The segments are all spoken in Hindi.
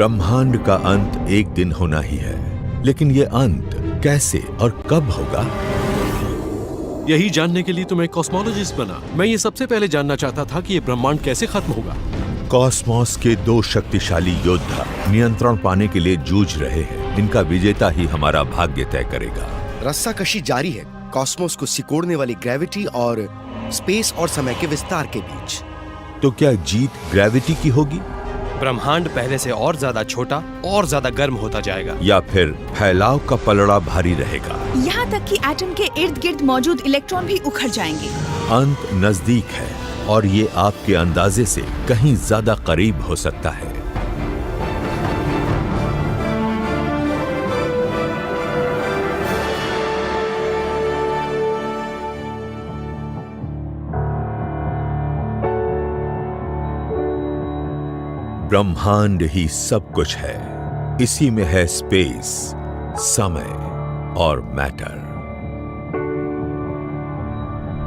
ब्रह्मांड का अंत एक दिन होना ही है, लेकिन ये अंत कैसे और कब होगा? यही जानने के लिए तो मैं कॉस्मोलॉजिस्ट बना। मैं ये सबसे पहले जानना चाहता था कि ये ब्रह्मांड कैसे खत्म होगा। कॉस्मोस के दो शक्तिशाली योद्धा नियंत्रण पाने के लिए जूझ रहे हैं। इनका विजेता ही हमारा भाग्य तय करेगा। रस्साकशी जारी है कॉस्मोस को सिकोड़ने वाली ग्रेविटी और स्पेस और समय के विस्तार के बीच। तो क्या जीत ग्रेविटी की होगी, ब्रह्मांड पहले से और ज्यादा छोटा और ज्यादा गर्म होता जाएगा, या फिर फैलाव का पलड़ा भारी रहेगा? यहाँ तक कि एटम के इर्द गिर्द मौजूद इलेक्ट्रॉन भी उखड़ जाएंगे। अंत नजदीक है और ये आपके अंदाजे से कहीं ज्यादा करीब हो सकता है। ब्रह्मांड ही सब कुछ है। इसी में है स्पेस, समय और मैटर।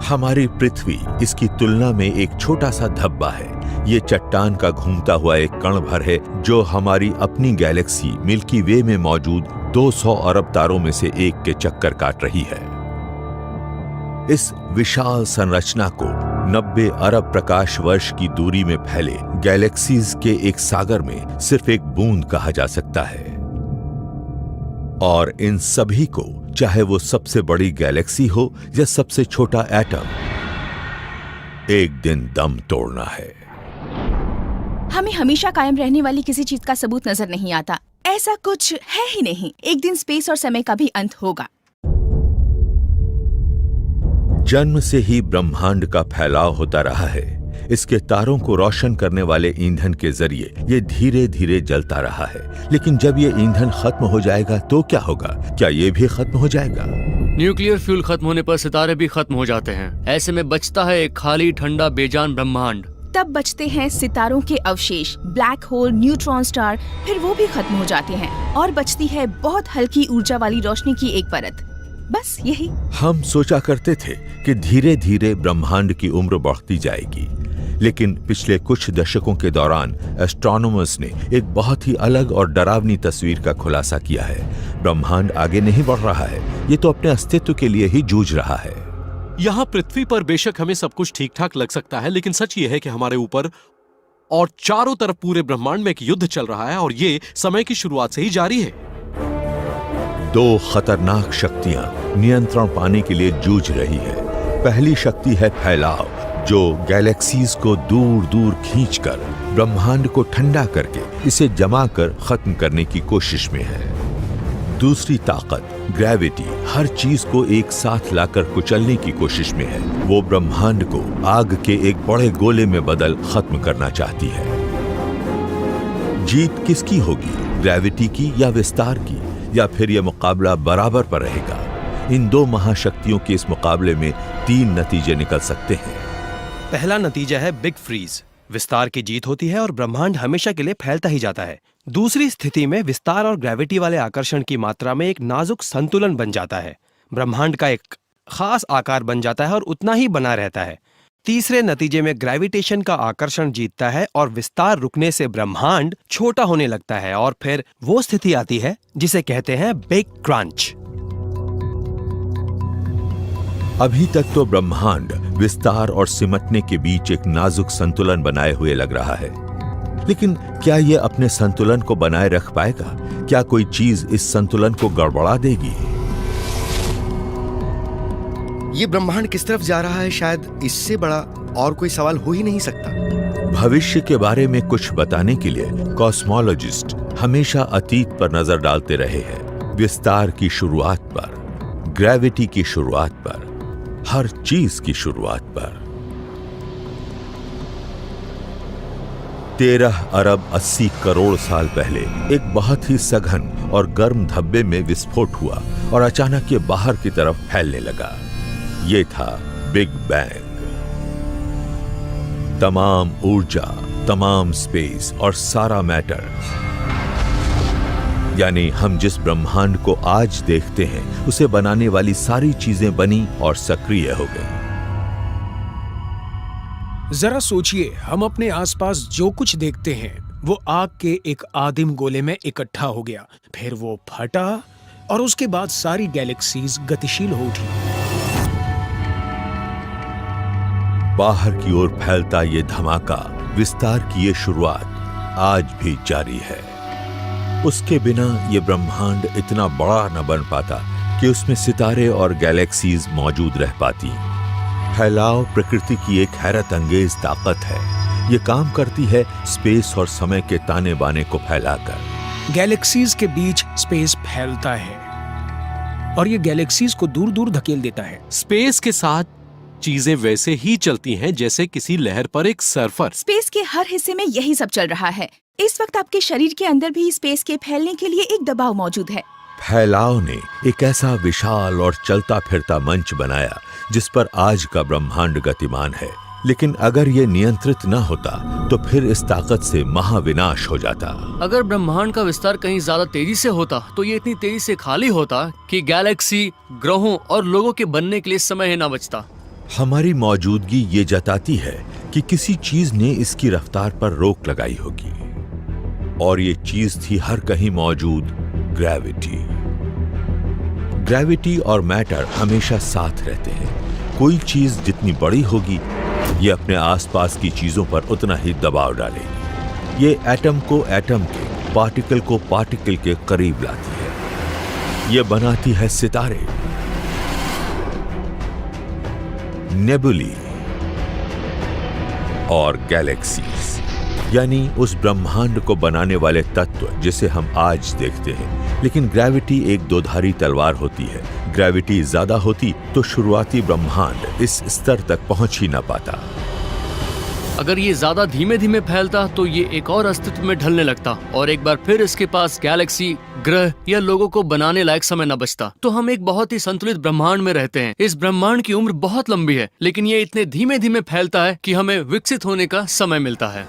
हमारी पृथ्वी इसकी तुलना में एक छोटा सा धब्बा है। ये चट्टान का घूमता हुआ एक कण भर है जो हमारी अपनी गैलेक्सी मिल्की वे में मौजूद 200 अरब तारों में से एक के चक्कर काट रही है। इस विशाल संरचना को 90 अरब प्रकाश वर्ष की दूरी में फैले गैलेक्सीज के एक सागर में सिर्फ एक बूंद कहा जा सकता है। और इन सभी को, चाहे वो सबसे बड़ी गैलेक्सी हो या सबसे छोटा एटम, एक दिन दम तोड़ना है। हमें हमेशा कायम रहने वाली किसी चीज का सबूत नजर नहीं आता। ऐसा कुछ है ही नहीं। एक दिन स्पेस और समय का भी अंत होगा। जन्म से ही ब्रह्मांड का फैलाव होता रहा है। इसके तारों को रोशन करने वाले ईंधन के जरिए ये धीरे धीरे जलता रहा है। लेकिन जब ये ईंधन खत्म हो जाएगा तो क्या होगा? क्या ये भी खत्म हो जाएगा? न्यूक्लियर फ्यूल खत्म होने पर सितारे भी खत्म हो जाते हैं। ऐसे में बचता है एक खाली, ठंडा, बेजान ब्रह्मांड। तब बचते हैं सितारों के अवशेष, ब्लैक होल, न्यूट्रॉन स्टार। फिर वो भी खत्म हो जाते हैं और बचती है बहुत हल्की ऊर्जा वाली रोशनी की एक परत। बस यही। हम सोचा करते थे कि धीरे धीरे ब्रह्मांड की उम्र बढ़ती जाएगी, लेकिन पिछले कुछ दशकों के दौरान एस्ट्रोनॉमर्स ने एक बहुत ही अलग और डरावनी तस्वीर का खुलासा किया है। ब्रह्मांड आगे नहीं बढ़ रहा है, ये तो अपने अस्तित्व के लिए ही जूझ रहा है। यहाँ पृथ्वी पर बेशक हमें सब कुछ ठीक ठाक लग सकता है, लेकिन सच ये है कि हमारे ऊपर और चारों तरफ पूरे ब्रह्मांड में एक युद्ध चल रहा है और ये समय की शुरुआत से ही जारी है। दो खतरनाक शक्तियां नियंत्रण पाने के लिए जूझ रही है। पहली शक्ति है फैलाव, जो गैलेक्सीज को दूर दूर खींचकर ब्रह्मांड को ठंडा करके इसे जमा कर खत्म करने की कोशिश में है। दूसरी ताकत ग्रेविटी हर चीज को एक साथ लाकर कुचलने की कोशिश में है। वो ब्रह्मांड को आग के एक बड़े गोले में बदल खत्म करना चाहती है। जीत किसकी होगी, ग्रेविटी की या विस्तार की? या फिर यह मुकाबला बराबर पर रहेगा? इन दो महाशक्तियों के इस मुकाबले में 3 नतीजे निकल सकते हैं। पहला नतीजा है बिग फ्रीज। विस्तार की जीत होती है और ब्रह्मांड हमेशा के लिए फैलता ही जाता है। दूसरी स्थिति में विस्तार और ग्रेविटी वाले आकर्षण की मात्रा में एक नाजुक संतुलन बन जाता है। ब्रह्मांड का एक खास आकार बन जाता है और उतना ही बना रहता है। तीसरे नतीजे में ग्रेविटेशन का आकर्षण जीतता है और विस्तार रुकने से ब्रह्मांड छोटा होने लगता है और फिर वो स्थिति आती है जिसे कहते हैं बिग क्रंच। अभी तक तो ब्रह्मांड विस्तार और सिमटने के बीच एक नाजुक संतुलन बनाए हुए लग रहा है, लेकिन क्या यह अपने संतुलन को बनाए रख पाएगा? क्या कोई चीज इस संतुलन को गड़बड़ा देगी? ये ब्रह्मांड किस तरफ जा रहा है, शायद इससे बड़ा और कोई सवाल हो ही नहीं सकता। भविष्य के बारे में कुछ बताने के लिए कॉस्मोलॉजिस्ट हमेशा अतीत पर नजर डालते रहे हैं। विस्तार की शुरुआत पर, ग्रेविटी की शुरुआत पर, हर चीज की शुरुआत पर। 13 अरब 80 करोड़ साल पहले एक बहुत ही सघन और गर्म धब्बे में विस्फोट हुआ और अचानक ये बाहर की तरफ फैलने लगा। ये था बिग बैंग। तमाम ऊर्जा, तमाम स्पेस और सारा मैटर, यानी हम जिस ब्रह्मांड को आज देखते हैं, उसे बनाने वाली सारी चीजें बनी और सक्रिय हो गई। जरा सोचिए, हम अपने आसपास जो कुछ देखते हैं वो आग के एक आदिम गोले में इकट्ठा हो गया, फिर वो फटा और उसके बाद सारी गैलेक्सीज गतिशील हो उठी। बाहर की ओर फैलता ये धमाका, विस्तार की ये शुरुआत आज भी जारी है। उसके बिना ये ब्रह्मांड इतना बड़ा न बन पाता कि उसमें सितारे और गैलेक्सीज मौजूद रह पाती। फैलाव प्रकृति की एक हैरत अंगेज ताकत है। ये काम करती है स्पेस और समय के ताने बाने को फैलाकर। गैलेक्सीज के बीच स्पेस फैलता है और ये गैलेक्सीज को दूर दूर धकेल देता है। स्पेस के साथ चीजें वैसे ही चलती हैं जैसे किसी लहर पर एक सर्फर। स्पेस के हर हिस्से में यही सब चल रहा है। इस वक्त आपके शरीर के अंदर भी स्पेस के फैलने के लिए एक दबाव मौजूद है। फैलाव ने एक ऐसा विशाल और चलता फिरता मंच बनाया जिस पर आज का ब्रह्मांड गतिमान है। लेकिन अगर ये नियंत्रित न होता तो फिर इस ताकत से महाविनाश हो जाता। अगर ब्रह्मांड का विस्तार कहीं ज्यादा तेजी से होता तो ये इतनी तेजी से खाली होता कि गैलेक्सी, ग्रहों और लोगों के बनने के लिए समय ही न बचता। हमारी मौजूदगी ये जताती है कि किसी चीज ने इसकी रफ्तार पर रोक लगाई होगी, और ये चीज थी हर कहीं मौजूद ग्रेविटी। ग्रेविटी और मैटर हमेशा साथ रहते हैं। कोई चीज जितनी बड़ी होगी ये अपने आसपास की चीजों पर उतना ही दबाव डालेगी। ये एटम को एटम के, पार्टिकल को पार्टिकल के करीब लाती है। ये बनाती है सितारे, नेबुली और गैलेक्सीज, यानी उस ब्रह्मांड को बनाने वाले तत्व जिसे हम आज देखते हैं। लेकिन ग्रेविटी एक दोधारी तलवार होती है। ग्रेविटी ज्यादा होती तो शुरुआती ब्रह्मांड इस स्तर तक पहुंच ही ना पाता। अगर ये ज्यादा धीमे धीमे फैलता तो ये एक और अस्तित्व में ढलने लगता और एक बार फिर इसके पास गैलेक्सी, ग्रह या लोगों को बनाने लायक समय न बचता। तो हम एक बहुत ही संतुलित ब्रह्मांड में रहते हैं। इस ब्रह्मांड की उम्र बहुत लंबी है, लेकिन ये इतने धीमे धीमे फैलता है कि हमें विकसित होने का समय मिलता है।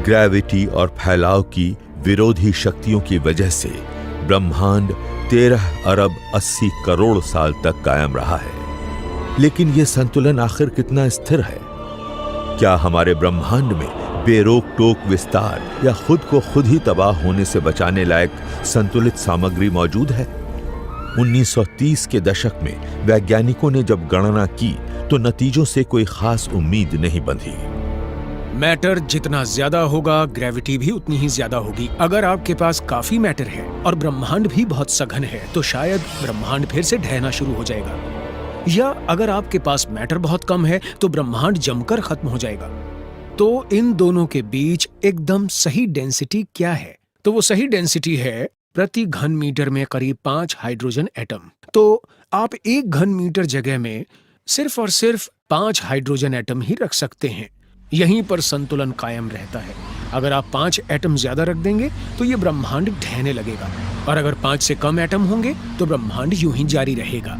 ग्रेविटी और फैलाव की विरोधी शक्तियों की वजह से ब्रह्मांड 13 अरब 80 करोड़ साल तक कायम रहा है। लेकिन यह संतुलन आखिर कितना स्थिर है? क्या हमारे ब्रह्मांड में बेरोक टोक विस्तार या खुद को खुद ही तबाह होने से बचाने लायक संतुलित सामग्री मौजूद है? 1930 के दशक में वैज्ञानिकों ने जब गणना की तो नतीजों से कोई खास उम्मीद नहीं बंधी। मैटर जितना ज्यादा होगा, ग्रेविटी भी उतनी ही ज्यादा होगी। अगर आपके पास काफी मैटर है और ब्रह्मांड भी बहुत सघन है तो शायद ब्रह्मांड फिर से ढहना शुरू हो जाएगा, या अगर आपके पास मैटर बहुत कम है तो ब्रह्मांड जमकर खत्म हो जाएगा। तो इन दोनों के बीच एकदम सही डेंसिटी क्या है? तो वो सही डेंसिटी है प्रति घन मीटर में करीब 5 हाइड्रोजन एटम। तो आप 1 घन मीटर जगह में सिर्फ और सिर्फ 5 हाइड्रोजन एटम ही रख सकते हैं। यहीं पर संतुलन कायम रहता है। अगर आप 5 एटम ज्यादा रख देंगे तो ये ब्रह्मांड ढहने लगेगा, और अगर 5 से कम एटम होंगे तो ब्रह्मांड यूं ही जारी रहेगा।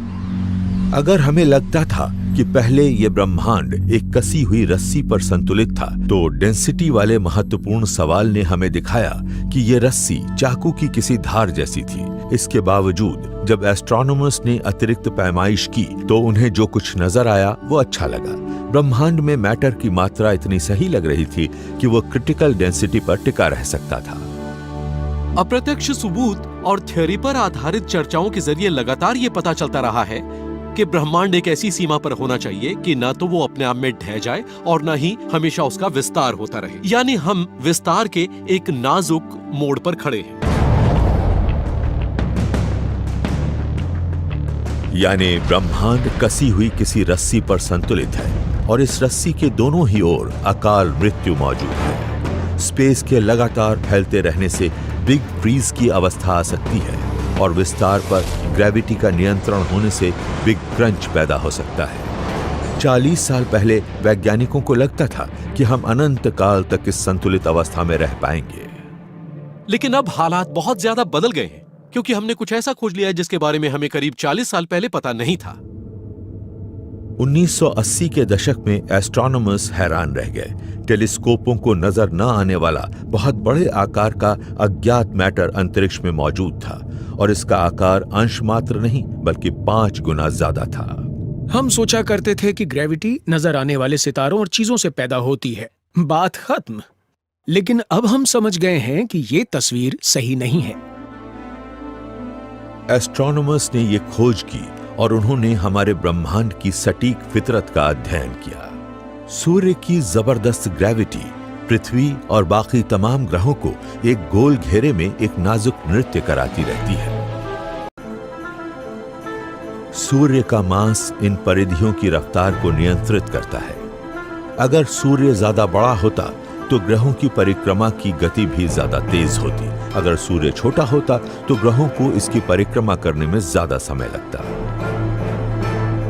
अगर हमें लगता था कि पहले ये ब्रह्मांड एक कसी हुई रस्सी पर संतुलित था, तो डेंसिटी वाले महत्वपूर्ण सवाल ने हमें दिखाया कि ये रस्सी चाकू की किसी धार जैसी थी। इसके बावजूद जब एस्ट्रोनॉमर्स ने अतिरिक्त पैमाइश की तो उन्हें जो कुछ नजर आया वो अच्छा लगा। ब्रह्मांड में मैटर की मात्रा इतनी सही लग रही थी कि वो क्रिटिकल डेंसिटी पर टिका रह सकता था। अप्रत्यक्ष सबूत और थ्योरी पर आधारित चर्चाओं के जरिए लगातार ये पता चलता रहा है कि ब्रह्मांड एक ऐसी सीमा पर होना चाहिए कि न तो वो अपने आप में ढह जाए और न ही हमेशा उसका विस्तार होता रहे। यानी हम विस्तार के एक नाजुक मोड़ पर खड़े हैं। यानी ब्रह्मांड कसी हुई किसी रस्सी पर संतुलित है और इस रस्सी के दोनों ही ओर अकाल मृत्यु मौजूद है। स्पेस के लगातार फैलते रहने से बिग फ्रीज की अवस्था आ सकती है और विस्तार पर ग्रेविटी का नियंत्रण होने से बिग क्रंच पैदा हो सकता है। 40 साल पहले वैज्ञानिकों को लगता था कि हम अनंत काल तक इस संतुलित अवस्था में रह पाएंगे। लेकिन अब हालात बहुत ज्यादा बदल गए हैं, क्योंकि हमने कुछ ऐसा खोज लिया है जिसके बारे में हमें करीब 40 साल पहले पता नहीं था। 1980 के दशक में एस्ट्रोनॉमर्स हैरान रह गए। टेलीस्कोपों को नजर न आने वाला बहुत बड़े आकार का अज्ञात मैटर अंतरिक्ष में मौजूद था और इसका आकार अंश मात्र नहीं बल्कि 5 गुना ज्यादा था। हम सोचा करते थे कि ग्रेविटी नजर आने वाले सितारों और चीजों से पैदा होती है, बात खत्म। लेकिन अब हम समझ गए हैं कि ये तस्वीर सही नहीं है। एस्ट्रोनॉमर्स ने ये खोज की और उन्होंने हमारे ब्रह्मांड की सटीक फितरत का अध्ययन किया। सूर्य की जबरदस्त ग्रेविटी पृथ्वी और बाकी तमाम ग्रहों को एक गोल घेरे में एक नाजुक नृत्य कराती रहती है। सूर्य का मास इन परिधियों की रफ्तार को नियंत्रित करता है। अगर सूर्य ज्यादा बड़ा होता तो ग्रहों की परिक्रमा की गति भी ज्यादा तेज होती। अगर सूर्य छोटा होता तो ग्रहों को इसकी परिक्रमा करने में ज्यादा समय लगता।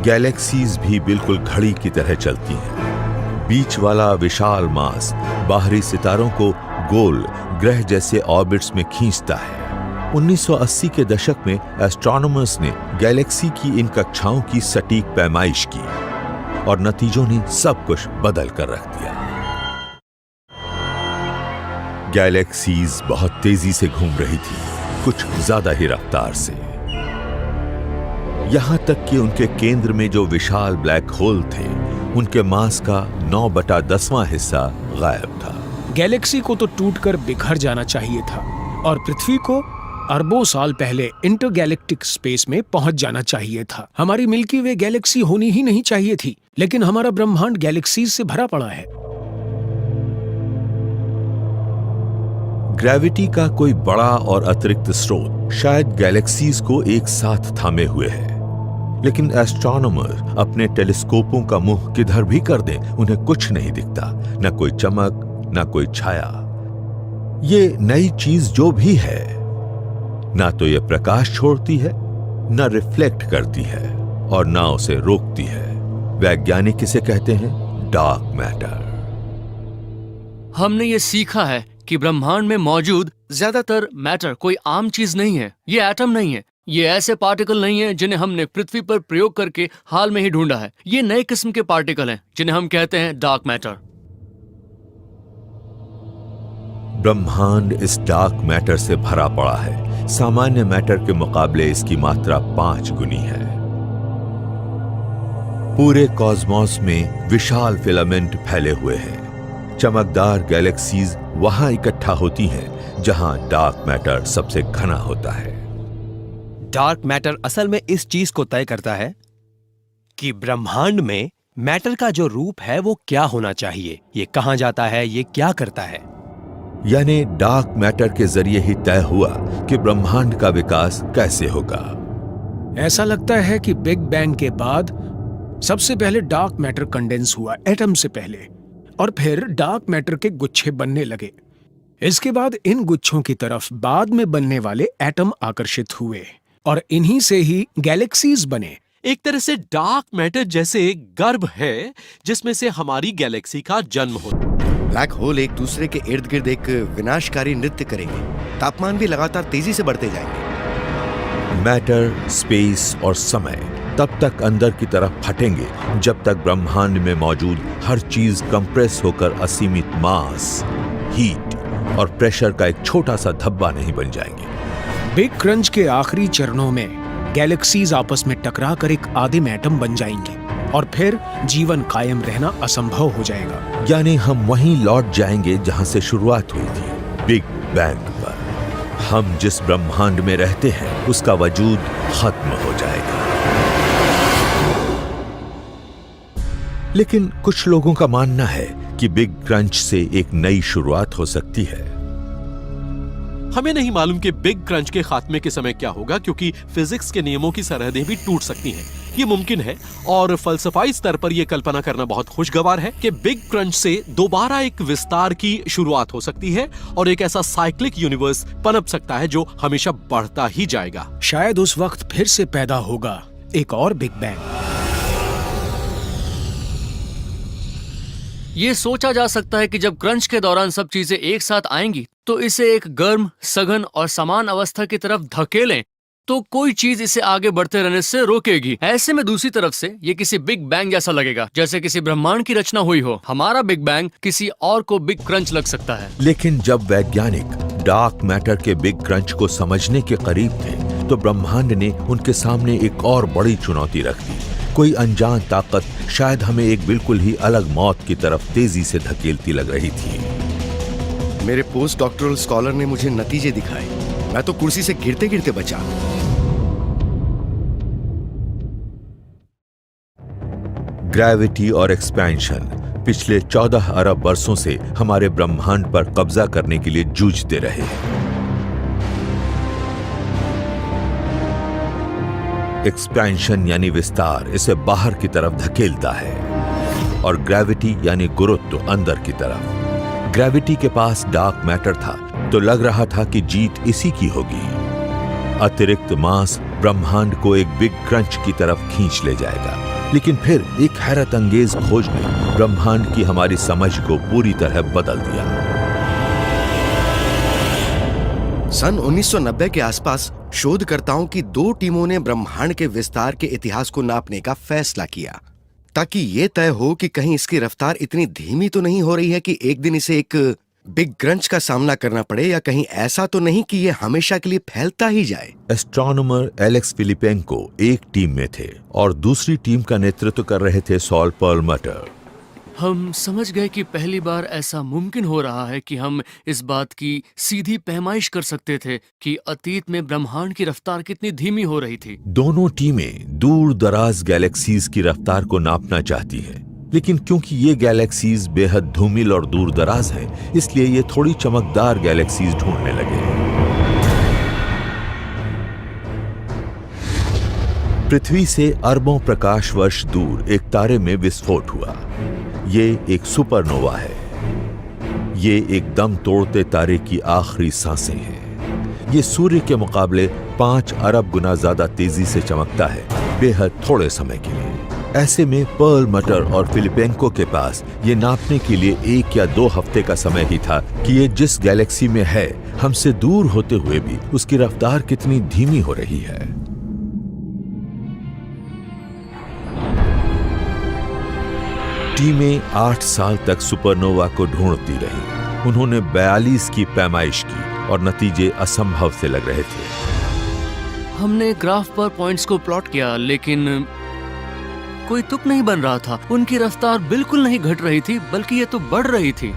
गैलेक्सीज भी बिल्कुल घड़ी की तरह चलती हैं। बीच वाला विशाल मास बाहरी सितारों को गोल ग्रह जैसे ऑर्बिट्स में खींचता है। 1980 के दशक में एस्ट्रोनॉमर्स ने गैलेक्सी की इन कक्षाओं की सटीक पैमाइश की और नतीजों ने सब कुछ बदल कर रख दिया। गैलेक्सीज बहुत तेजी से घूम रही थी, कुछ ज्यादा ही रफ्तार से। यहां तक कि उनके केंद्र में जो विशाल ब्लैक होल थे, उनके मास का 9/10वां हिस्सा गायब था। गैलेक्सी को तो टूटकर बिखर जाना चाहिए था और पृथ्वी को अरबों साल पहले इंटरगैलेक्टिक स्पेस में पहुंच जाना चाहिए था। हमारी मिल्की वे गैलेक्सी होनी ही नहीं चाहिए थी, लेकिन हमारा ब्रह्मांड गैलेक्सीज से भरा पड़ा है। ग्रेविटी का कोई बड़ा और अतिरिक्त स्रोत शायद गैलेक्सीज को एक साथ थामे हुए है, लेकिन एस्ट्रोनॉमर अपने टेलीस्कोपों का मुंह किधर भी कर दें, उन्हें कुछ नहीं दिखता। न कोई चमक, न कोई छाया। ये नई चीज जो भी है, ना तो ये प्रकाश छोड़ती है, ना रिफ्लेक्ट करती है और ना उसे रोकती है। वैज्ञानिक इसे कहते हैं डार्क मैटर। हमने ये सीखा है कि ब्रह्मांड में मौजूद ज्यादातर मैटर कोई आम चीज नहीं है। ये एटम नहीं है, ये ऐसे पार्टिकल नहीं है जिन्हें हमने पृथ्वी पर प्रयोग करके हाल में ही ढूंढा है। ये नए किस्म के पार्टिकल हैं जिन्हें हम कहते हैं डार्क मैटर। ब्रह्मांड इस डार्क मैटर से भरा पड़ा है। सामान्य मैटर के मुकाबले इसकी मात्रा 5 गुनी है। पूरे कॉस्मोस में विशाल फिलामेंट फैले हुए हैं। चमकदार गैलेक्सीज वहां इकट्ठा होती हैं जहां डार्क मैटर सबसे घना होता है। डार्क मैटर असल में इस चीज को तय करता है कि ब्रह्मांड में मैटर का जो रूप है वो क्या होना चाहिए, ये कहां जाता है, ये क्या करता है। यानी डार्क मैटर के जरिए ही तय हुआ कि ब्रह्मांड का विकास कैसे होगा। ऐसा लगता है कि बिग बैंग के बाद सबसे पहले डार्क मैटर कंडेंस हुआ एटम से पहले, और फिर डार्क मैटर के गुच्छे बनने लगे। इसके बाद इन गुच्छों की तरफ बाद में बनने वाले एटम आकर्षित हुए और इन्हीं से ही गैलेक्सीज बने। एक तरह से डार्क मैटर जैसे गर्भ है जिसमें से हमारी गैलेक्सी का जन्म होता है। ब्लैक होल एक दूसरे के इर्द गिर्द एक विनाशकारी नृत्य करेंगे। तापमान भी लगातार तेजी से बढ़ते जाएंगे। मैटर, स्पेस और समय तब तक अंदर की तरफ फटेंगे जब तक ब्रह्मांड में मौजूद हर चीज कंप्रेस होकर असीमित मास, हीट और प्रेशर का एक छोटा सा धब्बा नहीं बन जाएंगे। बिग क्रंच के आखिरी चरणों में गैलेक्सीज आपस में टकराकर एक आदिम एटम बन जाएंगे और फिर जीवन कायम रहना असंभव हो जाएगा। यानी हम वहीं लौट जाएंगे जहां से शुरुआत हुई थी, बिग बैंग पर। हम जिस ब्रह्मांड में रहते हैं उसका वजूद खत्म हो जाएगा। लेकिन कुछ लोगों का मानना है कि बिग क्रंच से एक नई शुरुआत हो सकती है। हमें नहीं मालूम कि बिग क्रंच के खात्मे के समय क्या होगा, क्योंकि फिजिक्स के नियमों की सरहदें भी टूट सकती हैं। ये मुमकिन है और फलसफाई स्तर पर यह कल्पना करना बहुत खुशगवार है कि बिग क्रंच से दोबारा एक विस्तार की शुरुआत हो सकती है और एक ऐसा साइक्लिक यूनिवर्स पनप सकता है जो हमेशा बढ़ता ही जाएगा। शायद उस वक्त फिर से पैदा होगा एक और बिग बैंग। ये सोचा जा सकता है कि जब क्रंच के दौरान सब चीजें एक साथ आएंगी तो इसे एक गर्म, सघन और समान अवस्था की तरफ धकेलें तो कोई चीज इसे आगे बढ़ते रहने से रोकेगी। ऐसे में दूसरी तरफ से ये किसी बिग बैंग जैसा लगेगा, जैसे किसी ब्रह्मांड की रचना हुई हो। हमारा बिग बैंग किसी और को बिग क्रंच लग सकता है। लेकिन जब वैज्ञानिक डार्क मैटर के बिग क्रंच को समझने के करीब थे तो ब्रह्मांड ने उनके सामने एक और बड़ी चुनौती रख दी। कोई अनजान ताकत शायद हमें एक बिल्कुल ही अलग मौत की तरफ तेजी से धकेलती लग रही थी। मेरे पोस्ट डॉक्टरल स्कॉलर ने मुझे नतीजे दिखाए। मैं तो कुर्सी से गिरते गिरते बचा। ग्रेविटी और एक्सपेंशन पिछले 14 अरब वर्षों से हमारे ब्रह्मांड पर कब्जा करने के लिए जूझते रहे हैं। एक्सपेंशन यानी विस्तार इसे बाहर की तरफ धकेलता है और ग्रेविटी यानी गुरुत्व अंदर की तरफ। ग्रेविटी के पास डार्क मैटर था तो लग रहा था कि जीत इसी की होगी। अतिरिक्त मास ब्रह्मांड को एक बिग क्रंच की तरफ खींच ले जाएगा। लेकिन फिर एक हैरत अंगेज खोज ने ब्रह्मांड की हमारी समझ को पूरी तरह बदल दिया। सन 1990 के आसपास शोधकर्ताओं की 2 टीमों ने ब्रह्मांड के विस्तार के इतिहास को नापने का फैसला किया, ताकि यह तय हो कि कहीं इसकी रफ्तार इतनी धीमी तो नहीं हो रही है कि एक दिन इसे एक बिग क्रंच का सामना करना पड़े, या कहीं ऐसा तो नहीं कि यह हमेशा के लिए फैलता ही जाए। एस्ट्रोनॉमर एलेक्स फिलिपेंको एक टीम में थे और दूसरी टीम का नेतृत्व कर रहे थे सॉल पर्लमटर। हम समझ गए कि पहली बार ऐसा मुमकिन हो रहा है कि हम इस बात की सीधी पैमाइश कर सकते थे कि अतीत में ब्रह्मांड की रफ्तार कितनी धीमी हो रही थी। दोनों टीमें दूर दराज गैलेक्सीज की रफ्तार को नापना चाहती हैं, लेकिन क्योंकि ये गैलेक्सीज बेहद धूमिल और दूर दराज हैं, इसलिए ये थोड़ी चमकदार गैलेक्सीज ढूंढने लगे। पृथ्वी से अरबों प्रकाश वर्ष दूर एक तारे में विस्फोट हुआ। ये एक सुपरनोवा है। ये एक दम तोड़ते तारे की आखिरी सांसें हैं। ये सूर्य के मुकाबले 5 अरब गुना ज्यादा तेजी से चमकता है, बेहद थोड़े समय के लिए। ऐसे में पर्लमटर और फिलिपेंको के पास ये नापने के लिए 1 या 2 हफ्ते का समय ही था कि ये जिस गैलेक्सी में है, हमसे दूर होते हुए भी उसकी रफ्तार कितनी धीमी हो रही है। टीमें 8 साल तक सुपरनोवा को ढूंढती रही। उन्होंने 42 की पैमाइश की और नतीजे असंभव से लग रहे थे। हमने ग्राफ पर पॉइंट्स को प्लॉट किया, लेकिन कोई तुक नहीं बन रहा था। उनकी रफ्तार बिल्कुल नहीं घट रही थी, बल्कि ये तो बढ़ रही थी।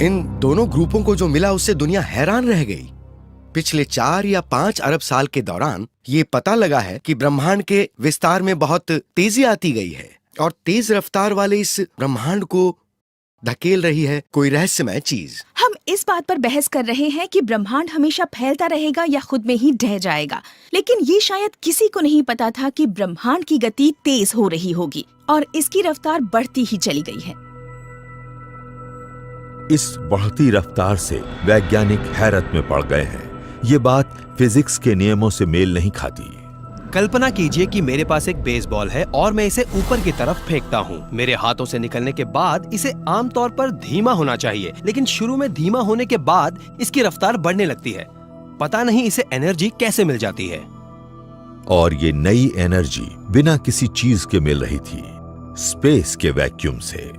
इन दोनों ग्रुपों को जो मिला उससे दुनिया हैरान रह गई। पिछले 4 या 5 अरब साल के दौरान ये पता लगा है कि ब्रह्मांड के विस्तार में बहुत तेजी आती गई है और तेज रफ्तार वाले इस ब्रह्मांड को धकेल रही है कोई रहस्यमय चीज। हम इस बात पर बहस कर रहे हैं कि ब्रह्मांड हमेशा फैलता रहेगा या खुद में ही ढह जाएगा, लेकिन ये शायद किसी को नहीं पता था कि ब्रह्मांड की गति तेज हो रही होगी और इसकी रफ्तार बढ़ती ही चली गई है। इस बढ़ती रफ्तार से वैज्ञानिक हैरत में पड़ गए हैं। ये बात फिजिक्स के नियमों से मेल नहीं खाती। कल्पना कीजिए कि मेरे पास एक बेसबॉल है और मैं इसे ऊपर की तरफ फेंकता हूँ। मेरे हाथों से निकलने के बाद इसे आमतौर पर धीमा होना चाहिए, लेकिन शुरू में धीमा होने के बाद इसकी रफ्तार बढ़ने लगती है। पता नहीं इसे एनर्जी कैसे मिल जाती है। और ये नई एनर्जी बिना किसी चीज के मिल रही थी, स्पेस के वैक्यूम से।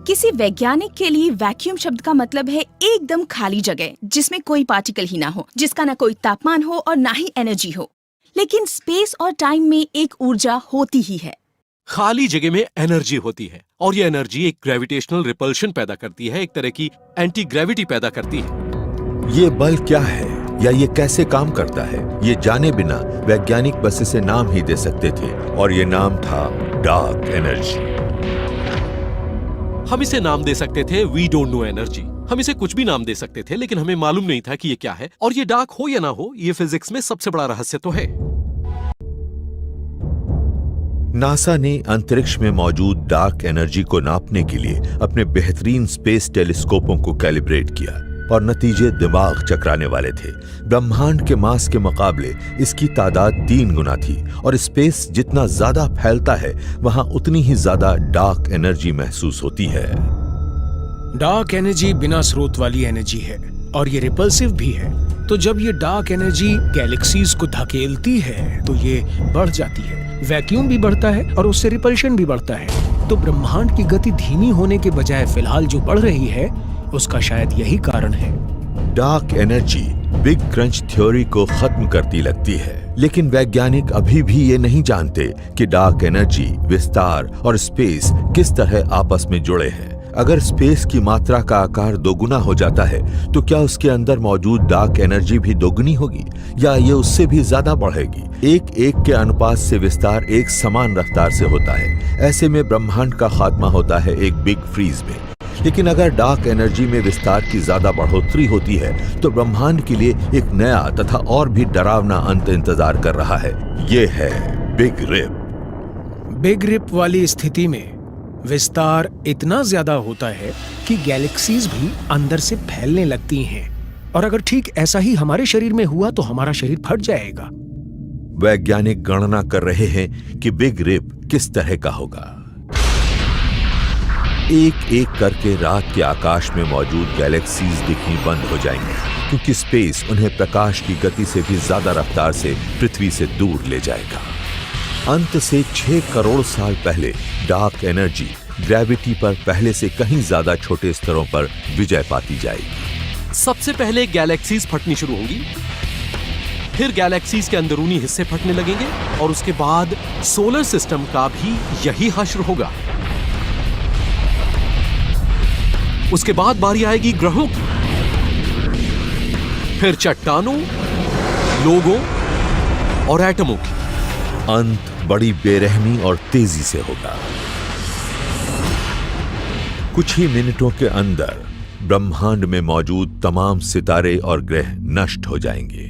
किसी वैज्ञानिक के लिए वैक्यूम शब्द का मतलब है एकदम खाली जगह जिसमें कोई पार्टिकल ही ना हो, जिसका ना कोई तापमान हो और ना ही एनर्जी हो। लेकिन स्पेस और टाइम में एक ऊर्जा होती ही है। खाली जगह में एनर्जी होती है और ये एनर्जी एक ग्रेविटेशनल रिपल्शन पैदा करती है, एक तरह की एंटी ग्रेविटी पैदा करती है। ये बल क्या है या ये कैसे काम करता है, ये जाने बिना वैज्ञानिक बस इसे नाम ही दे सकते थे, और ये नाम था डार्क एनर्जी। हम इसे नाम दे सकते थे वी डोंट नो एनर्जी। हम इसे कुछ भी नाम दे सकते थे, लेकिन हमें मालूम नहीं था कि ये क्या है। और ये डार्क हो या ना हो, ये फिजिक्स में सबसे बड़ा रहस्य तो है। नासा ने अंतरिक्ष में मौजूद डार्क एनर्जी को नापने के लिए अपने बेहतरीन स्पेस टेलीस्कोपों को कैलिब्रेट किया और नतीजे दिमाग चकराने वाले थे। ब्रह्मांड के मास के मुकाबले इसकी तादाद 3 गुना थी और स्पेस जितना ज्यादा फैलता है वहां उतनी ही ज्यादा डार्क एनर्जी महसूस होती है। डार्क एनर्जी बिना स्रोत वाली एनर्जी है और ये रिपल्सिव भी है। तो जब ये डार्क एनर्जी गैलेक्सीज को धकेलती है तो ये बढ़ जाती है। वैक्यूम भी बढ़ता है और उससे रिपल्शन भी बढ़ता है। तो ब्रह्मांड की गति धीमी होने के बजाय फिलहाल जो बढ़ रही है उसका शायद यही कारण है। Dark energy big crunch theory को खत्म करती लगती है, लेकिन वैज्ञानिक अभी भी ये नहीं जानते कि डार्क एनर्जी, विस्तार और स्पेस किस तरह आपस में जुड़े हैं। अगर स्पेस की मात्रा का आकार दोगुना हो जाता है तो क्या उसके अंदर मौजूद डार्क एनर्जी भी दोगुनी होगी या ये उससे भी ज्यादा बढ़ेगी? एक एक के अनुपात से विस्तार एक समान रफ्तार से होता है। ऐसे में ब्रह्मांड का खात्मा होता है एक बिग फ्रीज में। लेकिन अगर डार्क एनर्जी में विस्तार की ज्यादा बढ़ोतरी होती है तो ब्रह्मांड के लिए एक नया तथा और भी डरावना अंत इंतजार कर रहा है। ये है बिग रिप। बिग रिप वाली स्थिति में विस्तार इतना ज्यादा होता है कि गैलेक्सीज भी अंदर से फैलने लगती हैं। और अगर ठीक ऐसा ही हमारे शरीर में हुआ तो हमारा शरीर फट जाएगा। वैज्ञानिक गणना कर रहे हैं कि बिग रिप किस तरह का होगा। एक एक करके रात के आकाश में मौजूद गैलेक्सीज दिखनी बंद हो जाएंगी, क्योंकि स्पेस उन्हें प्रकाश की गति से भी ज्यादा रफ्तार से पृथ्वी से दूर ले जाएगा। अंत से 6 करोड़ साल पहले डार्क एनर्जी ग्रेविटी पर पहले से कहीं ज्यादा छोटे स्तरों पर विजय पाती जाएगी। सबसे पहले गैलेक्सीज फटनी शुरू होंगी, फिर गैलेक्सीज के अंदरूनी हिस्से फटने लगेंगे और उसके बाद सोलर सिस्टम का भी यही हश्र होगा। उसके बाद बारी आएगी ग्रहों की, फिर चट्टानों, लोगों और एटमों की। अंत बड़ी बेरहमी और तेजी से होगा। कुछ ही मिनटों के अंदर ब्रह्मांड में मौजूद तमाम सितारे और ग्रह नष्ट हो जाएंगे।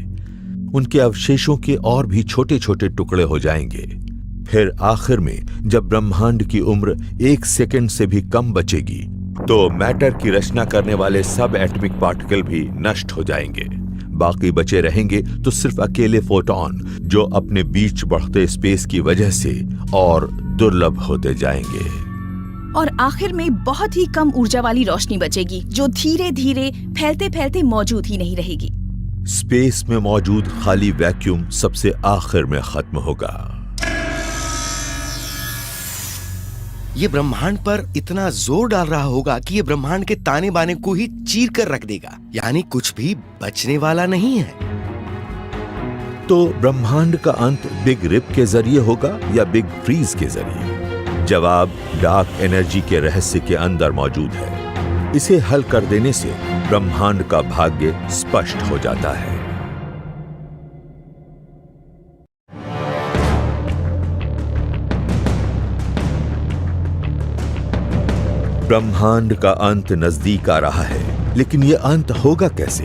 उनके अवशेषों के और भी छोटे छोटे टुकड़े हो जाएंगे। फिर आखिर में जब ब्रह्मांड की उम्र 1 सेकंड से भी कम बचेगी तो मैटर की रचना करने वाले सब एटॉमिक पार्टिकल भी नष्ट हो जाएंगे। बाकी बचे रहेंगे तो सिर्फ अकेले फोटॉन, जो अपने बीच बढ़ते स्पेस की वजह से और दुर्लभ होते जाएंगे। और आखिर में बहुत ही कम ऊर्जा वाली रोशनी बचेगी जो धीरे धीरे फैलते फैलते मौजूद ही नहीं रहेगी। स्पेस में मौजूद खाली वैक्यूम सबसे आखिर में खत्म होगा। ये ब्रह्मांड पर इतना जोर डाल रहा होगा कि ये ब्रह्मांड के ताने बाने को ही चीर कर रख देगा, यानी कुछ भी बचने वाला नहीं है। तो ब्रह्मांड का अंत बिग रिप के जरिए होगा या बिग फ्रीज के जरिए? जवाब डार्क एनर्जी के रहस्य के अंदर मौजूद है। इसे हल कर देने से ब्रह्मांड का भाग्य स्पष्ट हो जाता है। ब्रह्मांड का अंत नजदीक आ रहा है, लेकिन यह अंत होगा कैसे?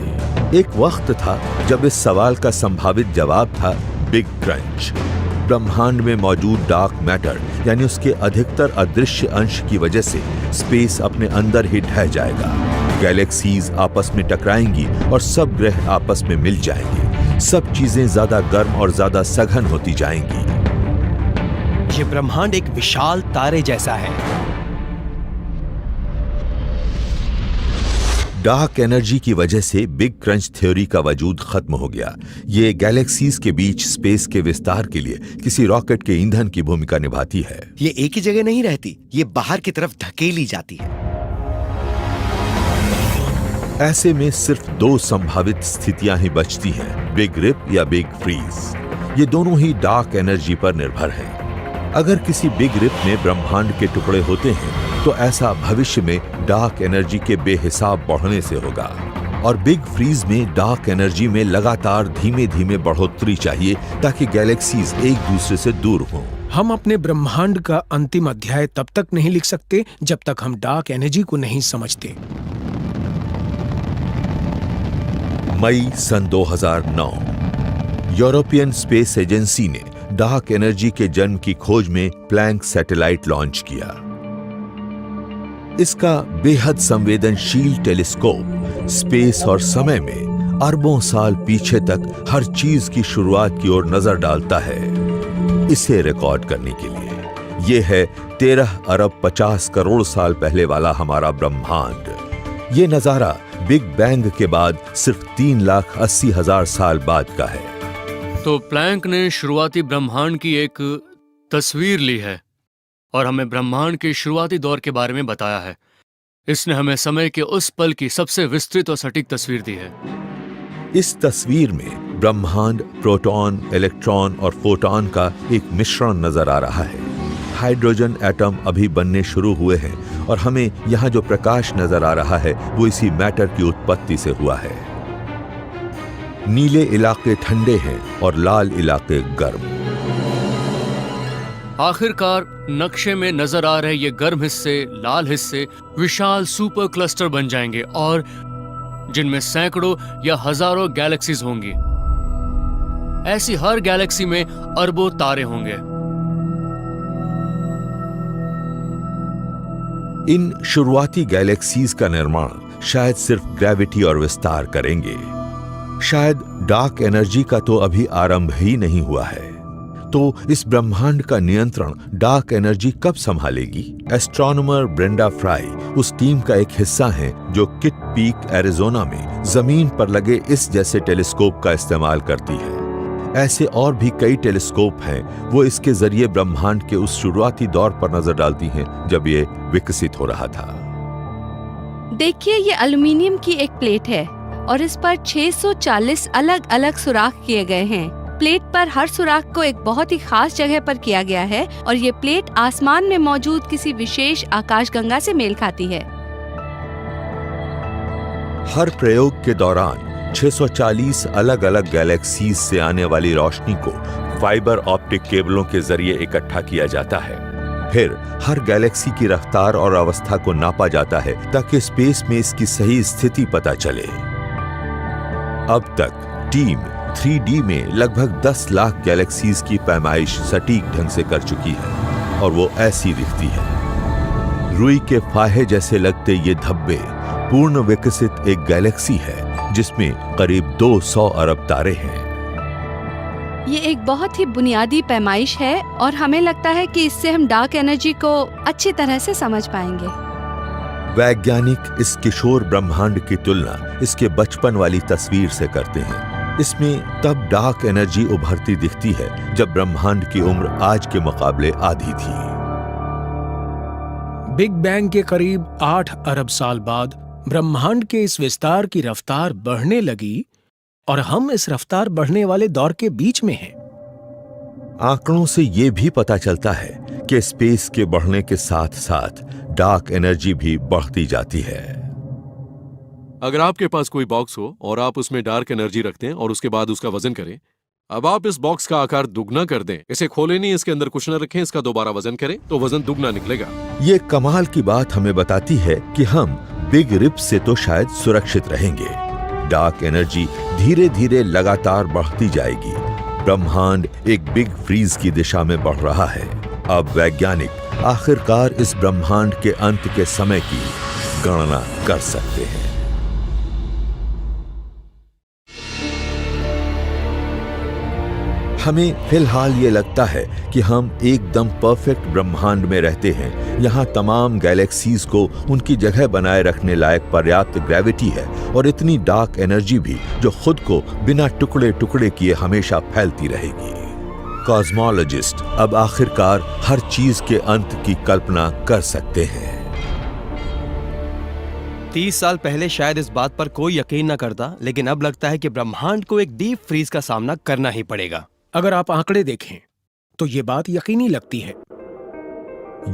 एक वक्त था जब इस सवाल का संभावित जवाब था बिग क्रंच। ब्रह्मांड में मौजूद डार्क मैटर यानी उसके अधिकतर अदृश्य अंश की वजह से स्पेस अपने अंदर ही ढह जाएगा। गैलेक्सीज आपस में टकराएंगी और सब ग्रह आपस में मिल जाएंगे। सब चीजें ज्यादा गर्म और ज्यादा सघन होती जाएंगी। ये ब्रह्मांड एक विशाल तारे जैसा है। डार्क एनर्जी की वजह से बिग क्रंच थ्योरी का वजूद खत्म हो गया। ये गैलेक्सीज के बीच स्पेस के विस्तार के लिए किसी रॉकेट के ईंधन की भूमिका निभाती है। ये एक ही जगह नहीं रहती, ये बाहर की तरफ धकेली जाती है। ऐसे में सिर्फ 2 संभावित स्थितियां ही बचती हैं, बिग रिप या बिग फ्रीज। ये दोनों ही डार्क एनर्जी पर निर्भर हैं। अगर किसी बिग रिप में ब्रह्मांड के टुकड़े होते हैं तो ऐसा भविष्य में डार्क एनर्जी के बेहिसाब बढ़ने से होगा, और बिग फ्रीज में डार्क एनर्जी में लगातार धीमे धीमे बढ़ोतरी चाहिए ताकि गैलेक्सीज एक दूसरे से दूर हों। हम अपने ब्रह्मांड का अंतिम अध्याय तब तक नहीं लिख सकते जब तक हम डार्क एनर्जी को नहीं समझते। मई सन 2009 यूरोपियन स्पेस एजेंसी ने डार्क एनर्जी के जन्म की खोज में प्लैंक सैटेलाइट लॉन्च किया। इसका बेहद संवेदनशील टेलीस्कोप स्पेस और समय में अरबों साल पीछे तक हर चीज की शुरुआत की ओर नजर डालता है। इसे रिकॉर्ड करने के लिए यह है 13 अरब 50 करोड़ साल पहले वाला हमारा ब्रह्मांड। ये नजारा बिग बैंग के बाद सिर्फ 3,80,000 साल बाद का है। तो प्लैंक ने शुरुआती ब्रह्मांड की एक तस्वीर ली है और हमें ब्रह्मांड के शुरुआती दौर के बारे में बताया है। इसने हमें समय के उस पल की सबसे विस्तृत और सटीक तस्वीर दी है। इस तस्वीर में ब्रह्मांड प्रोटॉन, इलेक्ट्रॉन और फोटॉन का एक मिश्रण नजर आ रहा है। हाइड्रोजन एटम अभी बनने शुरू हुए हैं और हमें यहाँ जो प्रकाश नजर आ रहा है वो इसी मैटर की उत्पत्ति से हुआ है। नीले इलाके ठंडे हैं और लाल इलाके गर्म। आखिरकार नक्शे में नजर आ रहे ये गर्म हिस्से, लाल हिस्से विशाल सुपर क्लस्टर बन जाएंगे और जिनमें सैकड़ों या हजारों गैलेक्सीज होंगी। ऐसी हर गैलेक्सी में अरबों तारे होंगे। इन शुरुआती गैलेक्सीज का निर्माण शायद सिर्फ ग्रेविटी और विस्तार करेंगे। शायद डार्क एनर्जी का तो अभी आरंभ ही नहीं हुआ है। तो इस ब्रह्मांड का नियंत्रण डार्क एनर्जी कब संभालेगी? एस्ट्रोनॉमर ब्रेंडा फ्राई उस टीम का एक हिस्सा हैं जो किट पीक, एरिजोना में जमीन पर लगे इस जैसे टेलीस्कोप का इस्तेमाल करती है। ऐसे और भी कई टेलीस्कोप हैं, वो इसके जरिए ब्रह्मांड के उस शुरुआती दौर पर नजर डालती हैं जब ये विकसित हो रहा था। देखिए, ये एल्युमिनियम की एक प्लेट है और इस पर 640 अलग अलग सुराख किए गए हैं। प्लेट पर हर सुराख को एक बहुत ही खास जगह पर किया गया है और ये प्लेट आसमान में मौजूद किसी विशेष आकाशगंगा से मेल खाती है। हर प्रयोग के दौरान 640 अलग अलग गैलेक्सीज से आने वाली रोशनी को फाइबर ऑप्टिक केबलों के जरिए इकट्ठा किया जाता है। फिर हर गैलेक्सी की रफ्तार और अवस्था को नापा जाता है ताकि स्पेस में इसकी सही स्थिति पता चले। अब तक टीम 3D में लगभग 10 लाख गैलेक्सीज की पैमाइश सटीक ढंग से कर चुकी है और वो ऐसी दिखती है। रुई के फाहे जैसे लगते ये धब्बे पूर्ण विकसित एक गैलेक्सी है जिसमें करीब 200 अरब तारे हैं। ये एक बहुत ही बुनियादी पैमाइश है और हमें लगता है कि इससे हम डार्क एनर्जी को अच्छी तरह से समझ पाएंगे। वैज्ञानिक इस किशोर ब्रह्मांड की तुलना इसके बचपन वाली तस्वीर से करते हैं। इसमें तब डार्क एनर्जी उभरती दिखती है जब ब्रह्मांड की उम्र आज के मुकाबले आधी थी। बिग बैंग के करीब 8 अरब साल बाद ब्रह्मांड के इस विस्तार की रफ्तार बढ़ने लगी और हम इस रफ्तार बढ़ने वाले दौर के बीच में हैं। आंकड़ों से ये भी पता चलता है कि स्पेस के बढ़ने के साथ साथ डार्क एनर्जी भी बढ़ती जाती है। अगर आपके पास कोई बॉक्स हो और आप उसमें डार्क एनर्जी रखते हैं और उसके बाद उसका वजन करें, अब आप इस बॉक्स का आकार दुगना कर दें, इसे खोले नहीं, इसके अंदर कुछ न रखें, इसका दोबारा वजन करें तो वजन दुगना निकलेगा। ये कमाल की बात हमें बताती है कि हम बिग रिप से तो शायद सुरक्षित रहेंगे। डार्क एनर्जी धीरे धीरे लगातार बढ़ती जाएगी। ब्रह्मांड एक बिग फ्रीज की दिशा में बढ़ रहा है। अब वैज्ञानिक आखिरकार इस ब्रह्मांड के अंत के समय की गणना कर सकते हैं। हमें फिलहाल ये लगता है कि हम एकदम परफेक्ट ब्रह्मांड में रहते हैं। यहाँ तमाम गैलेक्सीज को उनकी जगह बनाए रखने लायक पर्याप्त ग्रेविटी है और इतनी डार्क एनर्जी भी जो खुद को बिना टुकड़े टुकड़े किए हमेशा फैलती रहेगी। कॉस्मोलॉजिस्ट अब आखिरकार हर चीज के अंत की कल्पना कर सकते हैं। 30 साल पहले शायद इस बात पर कोई यकीन न करता, लेकिन अब लगता है कि ब्रह्मांड को एक डीप फ्रीज का सामना करना ही पड़ेगा। अगर आप आंकड़े देखें तो ये बात यकीनी लगती है।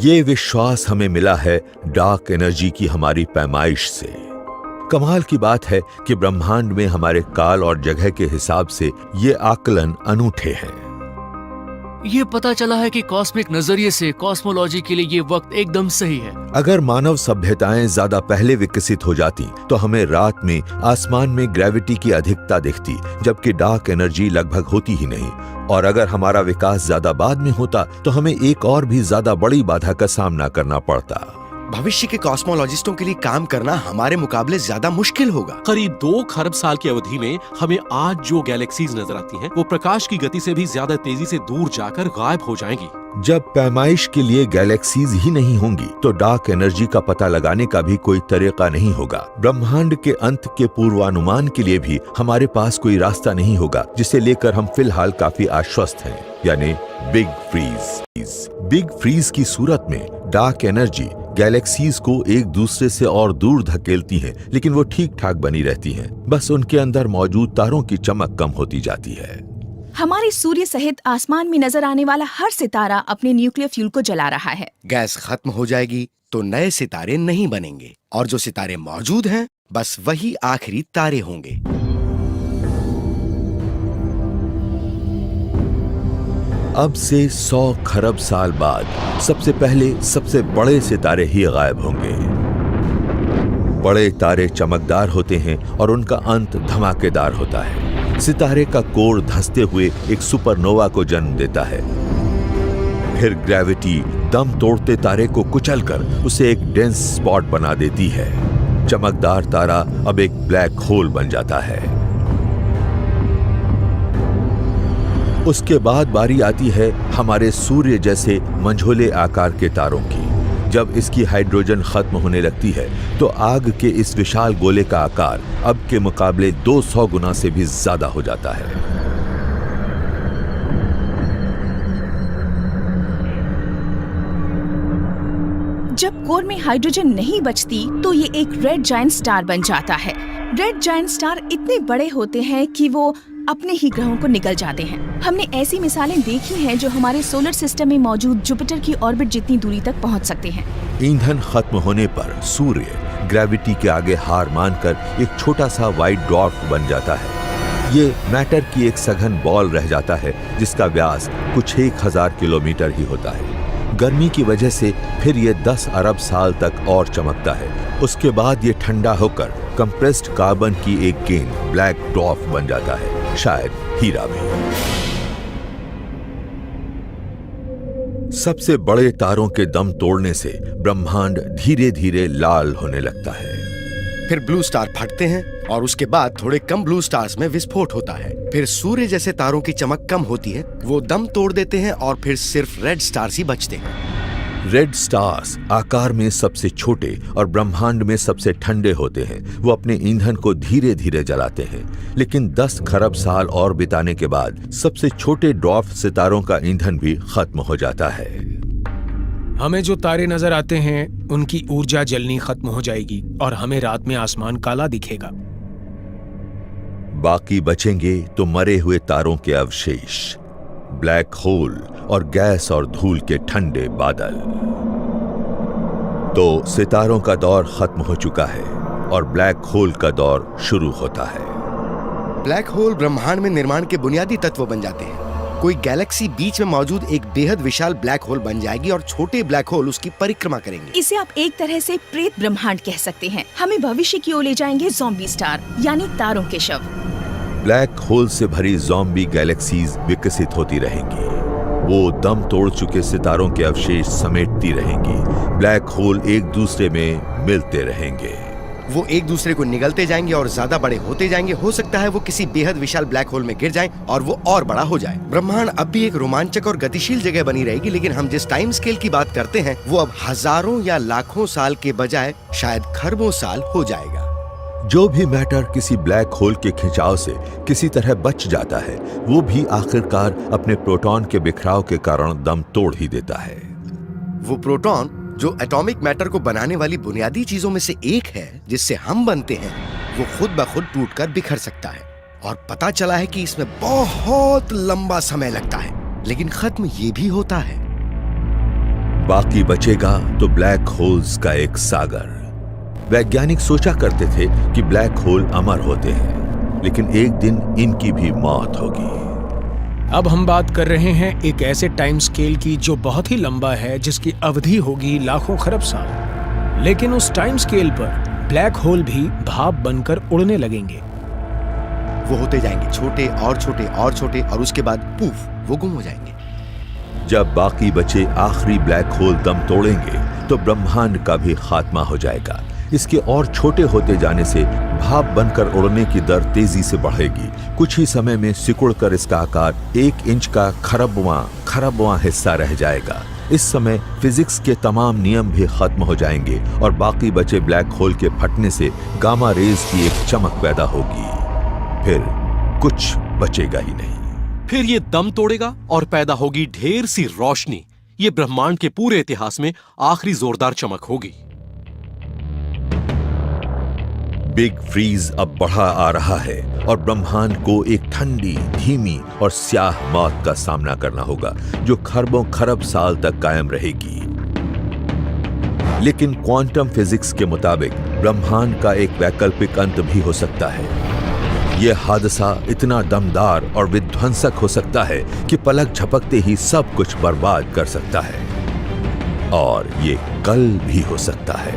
ये विश्वास हमें मिला है डार्क एनर्जी की हमारी पैमाइश से। कमाल की बात है कि ब्रह्मांड में हमारे काल और जगह के हिसाब से ये आकलन अनूठे हैं। ये पता चला है कि कॉस्मिक नजरिए से कॉस्मोलॉजी के लिए ये वक्त एकदम सही है। अगर मानव सभ्यताएं ज्यादा पहले विकसित हो जाती तो हमें रात में आसमान में ग्रेविटी की अधिकता दिखती, जबकि डार्क एनर्जी लगभग होती ही नहीं। और अगर हमारा विकास ज्यादा बाद में होता तो हमें एक और भी ज्यादा बड़ी बाधा का सामना करना पड़ता। भविष्य के कॉस्मोलॉजिस्टों के लिए काम करना हमारे मुकाबले ज्यादा मुश्किल होगा। करीब 2 खरब साल की अवधि में हमें आज जो गैलेक्सीज नजर आती हैं, वो प्रकाश की गति से भी ज्यादा तेजी से दूर जाकर गायब हो जाएंगी। जब पैमाइश के लिए गैलेक्सीज ही नहीं होंगी तो डार्क एनर्जी का पता लगाने का भी कोई तरीका नहीं होगा। ब्रह्मांड के अंत के पूर्वानुमान के लिए भी हमारे पास कोई रास्ता नहीं होगा, जिसे लेकर हम फिलहाल काफी आश्वस्त हैं, यानी बिग फ्रीज। बिग फ्रीज की सूरत में डार्क एनर्जी गैलेक्सीज को एक दूसरे से और दूर धकेलती हैं, लेकिन वो ठीक ठाक बनी रहती हैं। बस उनके अंदर मौजूद तारों की चमक कम होती जाती है। हमारे सूर्य सहित आसमान में नजर आने वाला हर सितारा अपने न्यूक्लियर फ्यूल को जला रहा है। गैस खत्म हो जाएगी तो नए सितारे नहीं बनेंगे, और जो सितारे मौजूद हैं बस वही आखिरी तारे होंगे। अब से 100 खरब साल बाद सबसे पहले सबसे बड़े सितारे ही गायब होंगे। बड़े तारे चमकदार होते हैं और उनका अंत धमाकेदार होता है। सितारे का कोर धंसते हुए एक सुपरनोवा को जन्म देता है। फिर ग्रेविटी दम तोड़ते तारे को कुचलकर उसे एक डेंस स्पॉट बना देती है। चमकदार तारा अब एक ब्लैक होल बन जाता है। उसके बाद बारी आती है हमारे सूर्य जैसे मंझोले आकार के तारों की। जब इसकी हाइड्रोजन खत्म होने लगती है तो आग के इस विशाल गोले का आकार अब के मुकाबले 200 गुना से भी ज्यादा हो जाता है। जब कोर में हाइड्रोजन नहीं बचती तो ये एक रेड जायंट स्टार बन जाता है। रेड जायंट स्टार इतने बड़े होते हैं कि वो अपने ही ग्रहों को निगल जाते हैं। हमने ऐसी मिसालें देखी हैं जो हमारे सोलर सिस्टम में मौजूद जुपिटर की ऑर्बिट जितनी दूरी तक पहुंच सकते हैं। ईंधन खत्म होने पर सूर्य ग्रेविटी के आगे हार मानकर एक छोटा सा व्हाइट ड्वार्फ बन जाता है। ये मैटर की एक सघन बॉल रह जाता है जिसका व्यास कुछ 1000 किलोमीटर ही होता है। गर्मी की वजह से फिर ये 10 अरब साल तक और चमकता है। उसके बाद ये ठंडा होकर कंप्रेस्ड कार्बन की एक गेंद ब्लैक ड्वार्फ बन जाता है, शायद हीरा भी। सबसे बड़े तारों के दम तोड़ने से ब्रह्मांड धीरे धीरे लाल होने लगता है। फिर ब्लू स्टार फटते हैं और उसके बाद थोड़े कम ब्लू स्टार्स में विस्फोट होता है। फिर सूर्य जैसे तारों की चमक कम होती है, वो दम तोड़ देते हैं और फिर सिर्फ रेड स्टार्स ही बचते हैं। रेड स्टार्स आकार में सबसे छोटे और ब्रह्मांड में सबसे ठंडे होते हैं। वो अपने ईंधन को धीरे धीरे जलाते हैं, लेकिन 10 खरब साल और बिताने के बाद सबसे छोटे ड्वार्फ सितारों का ईंधन भी खत्म हो जाता है। हमें जो तारे नजर आते हैं उनकी ऊर्जा जलनी खत्म हो जाएगी और हमें रात में आसमान काला दिखेगा। बाकी बचेंगे तो मरे हुए तारों के अवशेष, ब्लैक होल और गैस और धूल के ठंडे बादल। तो सितारों का दौर खत्म हो चुका है और ब्लैक होल का दौर शुरू होता है। ब्लैक होल ब्रह्मांड में निर्माण के बुनियादी तत्व बन जाते हैं। कोई गैलेक्सी बीच में मौजूद एक बेहद विशाल ब्लैक होल बन जाएगी और छोटे ब्लैक होल उसकी परिक्रमा करेंगे। इसे आप एक तरह से प्रेत ब्रह्मांड कह सकते हैं। हमें भविष्य की ओर ले जाएंगे ज़ॉम्बी स्टार, यानी तारों के शव। ब्लैक होल से भरी ज़ॉम्बी गैलेक्सीज विकसित होती रहेंगी। वो दम तोड़ चुके सितारों के अवशेष समेटती रहेंगी। ब्लैक होल एक दूसरे में मिलते रहेंगे। वो एक दूसरे को निगलते जाएंगे और ज्यादा बड़े होते जाएंगे। हो सकता है वो किसी बेहद विशाल ब्लैक होल में गिर जाएं और वो और बड़ा हो जाए। ब्रह्मांड अब भी एक रोमांचक और गतिशील जगह बनी रहेगी, लेकिन हम जिस टाइम स्केल की बात करते हैं वो अब हजारों या लाखों साल के बजाय शायद खरबों साल हो जाएगा। जो भी मैटर किसी ब्लैक होल के खिंचाव से किसी तरह बच जाता है, वो भी आखिरकार अपने प्रोटॉन के बिखराव के कारण दम तोड़ ही देता है। वो प्रोटॉन जो एटॉमिक मैटर को बनाने वाली बुनियादी चीजों में से एक है, जिससे हम बनते हैं, वो खुद ब खुद टूटकर बिखर सकता है। और पता चला है कि इसमें बहुत लंबा समय लगता है, लेकिन खत्म ये भी होता है। बाकी बचेगा तो ब्लैक होल्स का एक सागर। वैज्ञानिक सोचा करते थे कि ब्लैक होल अमर होते हैं, लेकिन एक दिन इनकी भी मौत होगी। अब हम बात कर रहे हैं एक ऐसे टाइम स्केल की जो बहुत ही लंबा है, जिसकी अवधि होगी लाखों खरब साल। लेकिन उस टाइम स्केल पर ब्लैक होल भी भाप बनकर उड़ने लगेंगे। वो होते जाएंगे छोटे और छोटे और छोटे, और उसके बाद पूफ वो गुम हो जाएंगे। जब बाकी बचे आखिरी ब्लैक होल दम तोड़ेंगे तो ब्रह्मांड का भी खात्मा हो जाएगा। इसके और छोटे होते जाने से भाप बनकर उड़ने की दर तेजी से बढ़ेगी। कुछ ही समय में सिकुड़कर इसका आकार 1 इंच का खरबवां हिस्सा रह जाएगा। इस समय फिजिक्स के तमाम नियम भी खत्म हो जाएंगे और बाकी बचे ब्लैक होल के फटने से गामा रेज की एक चमक पैदा होगी। फिर कुछ बचेगा ही नहीं। फिर ये दम तोड़ेगा और पैदा होगी ढेर सी रोशनी। ये ब्रह्मांड के पूरे इतिहास में आखिरी जोरदार चमक होगी। बिग फ्रीज अब बढ़ा आ रहा है और ब्रह्मांड को एक ठंडी, धीमी और स्याह मौत का सामना करना होगा जो खरबों खरब साल तक कायम रहेगी। लेकिन क्वांटम फिजिक्स के मुताबिक ब्रह्मांड का एक वैकल्पिक अंत भी हो सकता है। यह हादसा इतना दमदार और विध्वंसक हो सकता है कि पलक झपकते ही सब कुछ बर्बाद कर सकता है, और ये कल भी हो सकता है।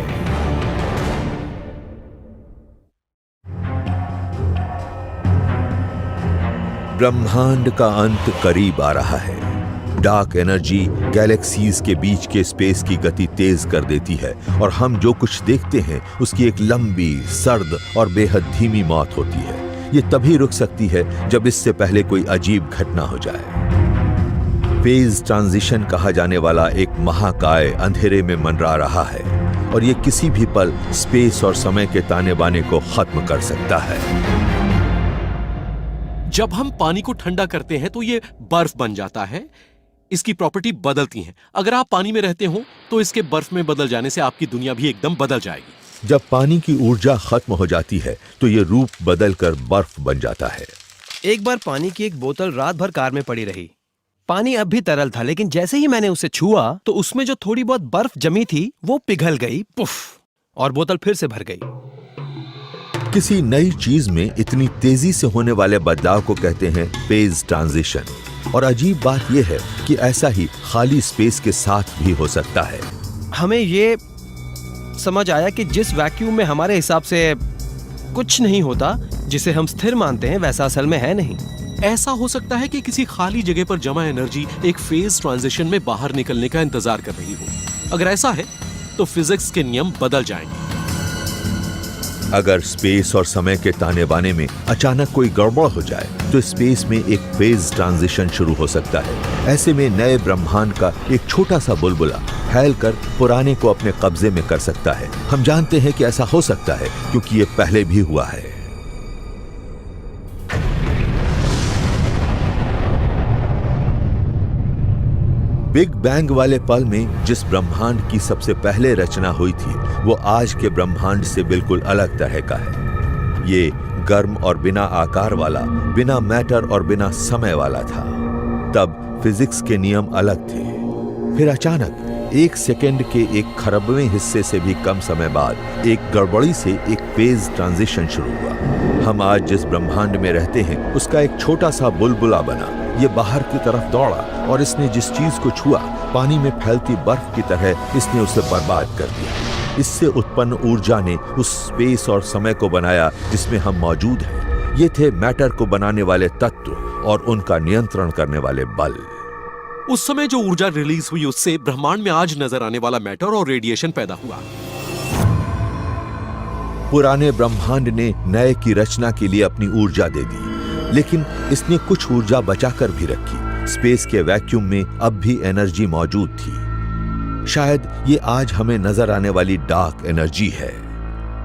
ब्रह्मांड का अंत करीब आ रहा है। डार्क एनर्जी गैलेक्सीज के बीच के स्पेस की गति तेज कर देती है और हम जो कुछ देखते हैं उसकी एक लंबी, सर्द और बेहद धीमी मौत होती है। ये तभी रुक सकती है जब इससे पहले कोई अजीब घटना हो जाए। फेज ट्रांजिशन कहा जाने वाला एक महाकाय अंधेरे में मंडरा रहा है और ये किसी भी पल स्पेस और समय के ताने बाने को खत्म कर सकता है। जब हम पानी को ठंडा करते हैं तो ये बर्फ बन जाता है। इसकी प्रॉपर्टी बदलती हैं। अगर आप पानी में रहते हो तो इसके बर्फ में बदल जाने से आपकी दुनिया भी एकदम बदल जाएगी। जब पानी की ऊर्जा खत्म हो जाती है तो ये रूप बदलकर बर्फ बन जाता है। एक बार पानी की एक बोतल रात भर कार में पड़ी रही। पानी अब भी तरल था, लेकिन जैसे ही मैंने उसे छुआ तो उसमें जो थोड़ी बहुत बर्फ जमी थी वो पिघल गई, पुफ, और बोतल फिर से भर गई। किसी नई चीज में इतनी तेजी से होने वाले बदलाव को कहते हैं फेज ट्रांजिशन। और अजीब बात यह है कि ऐसा ही खाली स्पेस के साथ भी हो सकता है। हमें ये समझ आया कि जिस वैक्यूम में हमारे हिसाब से कुछ नहीं होता, जिसे हम स्थिर मानते हैं, वैसा असल में है नहीं। ऐसा हो सकता है कि किसी खाली जगह पर जमा एनर्जी एक फेज ट्रांजिशन में बाहर निकलने का इंतजार कर रही हो। अगर ऐसा है तो फिजिक्स के नियम बदल जाएंगे। अगर स्पेस और समय के ताने बाने में अचानक कोई गड़बड़ हो जाए तो स्पेस में एक फेज ट्रांजिशन शुरू हो सकता है। ऐसे में नए ब्रह्मांड का एक छोटा सा बुलबुला फैलकर पुराने को अपने कब्जे में कर सकता है। हम जानते हैं कि ऐसा हो सकता है क्योंकि ये पहले भी हुआ है। बिग बैंग वाले पल में जिस ब्रह्मांड की सबसे पहले रचना हुई थी वो आज के ब्रह्मांड से बिल्कुल अलग तरह का है। ये गर्म और बिना आकार वाला, बिना मैटर और बिना समय वाला था। तब फिजिक्स के नियम अलग थे। फिर अचानक 1 सेकंड के 1 खरबवें हिस्से से भी कम समय बाद एक गड़बड़ी से एक फेज ट्रांजिशन शुरू हुआ। हम आज जिस ब्रह्मांड में रहते हैं उसका एक छोटा सा बुलबुला बना। ये बाहर की तरफ दौड़ा और इसने जिस चीज को छुआ, पानी में फैलती बर्फ की तरह इसने उसे बर्बाद कर दिया। इससे उत्पन्न ऊर्जा ने उस स्पेस और समय को बनाया जिसमें हम मौजूद हैं। ये थे मैटर को बनाने वाले तत्व और उनका नियंत्रण करने वाले बल। उस समय जो ऊर्जा रिलीज हुई उससे ब्रह्मांड में आज नजर आने वाला मैटर और रेडिएशन पैदा हुआ। पुराने ब्रह्मांड ने नए की रचना के लिए अपनी ऊर्जा दे दी, लेकिन इसने कुछ ऊर्जा बचाकर भी रखी। स्पेस के वैक्यूम में अब भी एनर्जी मौजूद थी। शायद ये आज हमें नजर आने वाली डार्क एनर्जी है।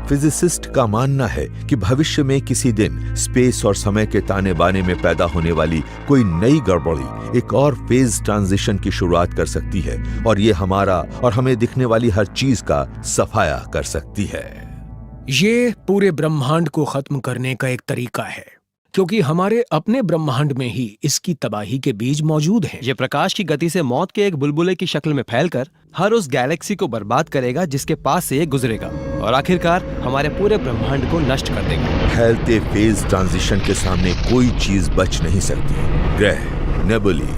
फिजिसिस्ट का मानना है कि भविष्य में किसी दिन स्पेस और समय के ताने बाने में पैदा होने वाली कोई नई गड़बड़ी एक और फेज ट्रांजिशन की शुरुआत कर सकती है और ये हमारा और हमें दिखने वाली हर चीज का सफाया कर सकती है। ये पूरे ब्रह्मांड को खत्म करने का एक तरीका है, क्योंकि हमारे अपने ब्रह्मांड में ही इसकी तबाही के बीज मौजूद हैं। ये प्रकाश की गति से मौत के एक बुलबुले की शक्ल में फैलकर हर उस गैलेक्सी को बर्बाद करेगा जिसके पास से ये गुजरेगा, और आखिरकार हमारे पूरे ब्रह्मांड को नष्ट कर देगा। फैलते फेज ट्रांजिशन के सामने कोई चीज बच नहीं सकती। ग्रह, नेबुली,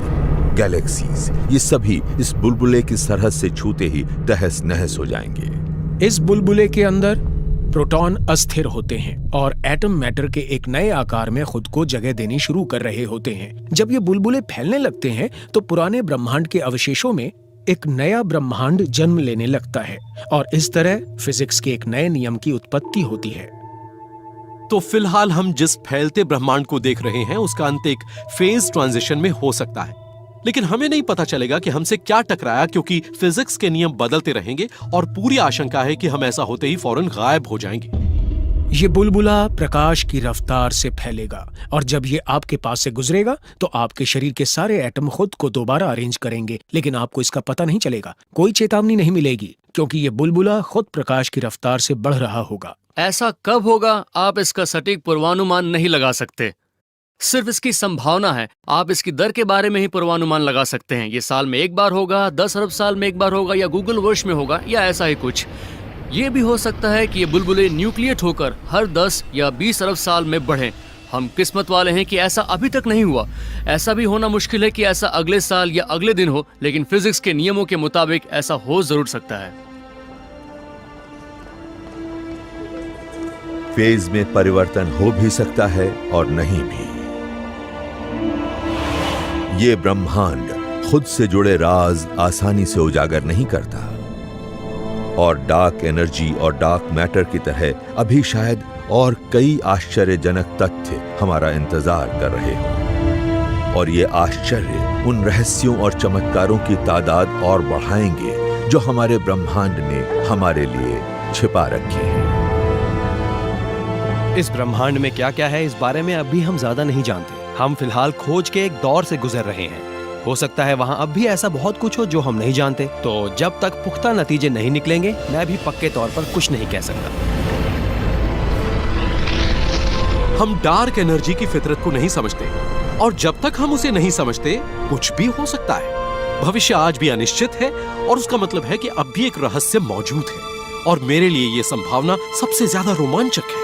गैलेक्सीज, ये सभी इस बुलबुले की सरहद से छूते ही तहस नहस हो जाएंगे। इस बुलबुले के अंदर प्रोटॉन अस्थिर होते हैं और एटम मैटर के एक नए आकार में खुद को जगह देनी शुरू कर रहे होते हैं। जब ये बुलबुले फैलने लगते हैं तो पुराने ब्रह्मांड के अवशेषों में एक नया ब्रह्मांड जन्म लेने लगता है और इस तरह फिजिक्स के एक नए नियम की उत्पत्ति होती है। तो फिलहाल हम जिस फैलते ब्रह्मांड को देख रहे हैं उसका अंत एक फेज ट्रांजिशन में हो सकता है, लेकिन हमें नहीं पता चलेगा कि हमसे क्या टकराया, क्योंकि फिजिक्स के नियम बदलते रहेंगे और पूरी आशंका है कि हम ऐसा होते ही फौरन गायब हो जाएंगे। ये बुलबुला प्रकाश की रफ्तार से फैलेगा और जब ये आपके पास से गुजरेगा तो आपके शरीर के सारे एटम खुद को दोबारा अरेंज करेंगे, लेकिन आपको इसका पता नहीं चलेगा। कोई चेतावनी नहीं मिलेगी क्योंकि ये बुलबुला खुद प्रकाश की रफ्तार से बढ़ रहा होगा। ऐसा कब होगा आप इसका सटीक पूर्वानुमान नहीं लगा सकते, सिर्फ इसकी संभावना है। आप इसकी दर के बारे में ही पूर्वानुमान लगा सकते हैं। ये साल में एक बार होगा, 10 अरब साल में एक बार होगा, या गूगल वर्ष में होगा, या ऐसा ही कुछ। ये भी हो सकता है कि ये बुलबुले न्यूक्लिएट होकर हर 10 या 20 अरब साल में बढ़ें। हम किस्मत वाले हैं कि ऐसा अभी तक नहीं हुआ। ऐसा भी होना मुश्किल है कि ऐसा अगले साल या अगले दिन हो, लेकिन फिजिक्स के नियमों के मुताबिक ऐसा हो जरूर सकता है। फेज में परिवर्तन हो भी सकता है और नहीं भी। ये ब्रह्मांड खुद से जुड़े राज आसानी से उजागर नहीं करता और डार्क एनर्जी और डार्क मैटर की तरह अभी शायद और कई आश्चर्यजनक तथ्य हमारा इंतजार कर रहे हों, और ये आश्चर्य उन रहस्यों और चमत्कारों की तादाद और बढ़ाएंगे जो हमारे ब्रह्मांड ने हमारे लिए छिपा रखे हैं। इस ब्रह्मांड में क्या क्या है, इस बारे में अभी हम ज्यादा नहीं जानते। हम फिलहाल खोज के एक दौर से गुजर रहे हैं। हो सकता है वहां अब भी ऐसा बहुत कुछ हो जो हम नहीं जानते। तो जब तक पुख्ता नतीजे नहीं निकलेंगे, मैं भी पक्के तौर पर कुछ नहीं कह सकता। हम डार्क एनर्जी की फितरत को नहीं समझते, और जब तक हम उसे नहीं समझते कुछ भी हो सकता है। भविष्य आज भी अनिश्चित है, और उसका मतलब है कि अब भी एक रहस्य मौजूद है, और मेरे लिए यह संभावना सबसे ज्यादा रोमांचक है।